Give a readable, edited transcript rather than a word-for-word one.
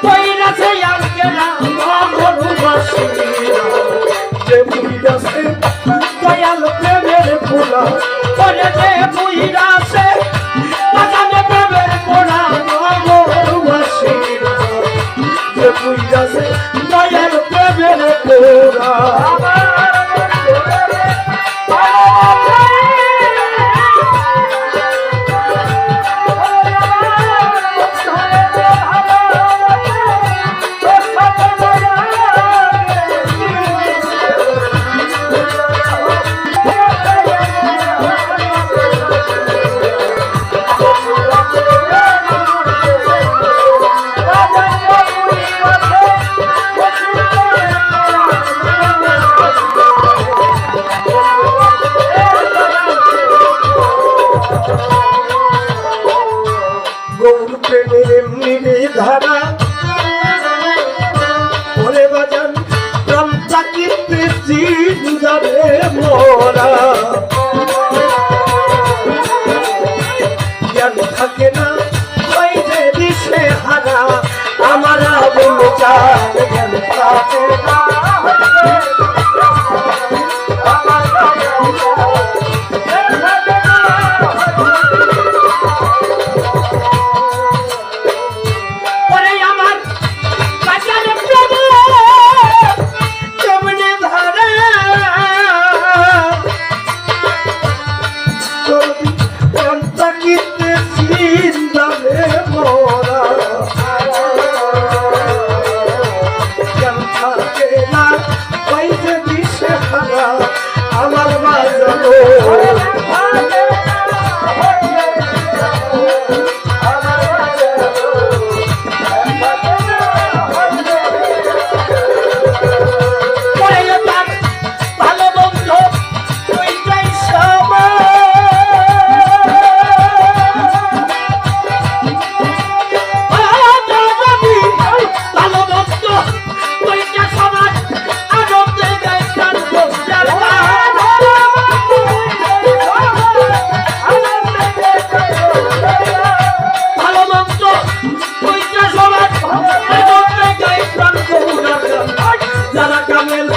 কইরাছে আঙ্কেলা মরুবাসী যে বুইরাছে দয়াল প্রেমের পোড়া করে যে বুইরাছে বাজানে প্রেমের পোড়া মরুবাসী যে বুইরাছে দয়াল প্রেমের পোড়া ধারা ওরে বাজান রমতা কিতে জিন্দারে মোরা জ্ঞান থাকে না ওই যে দিশে হারা আমার বল চার জ্ঞান থাকে না আমার বাজানো যারা কামেল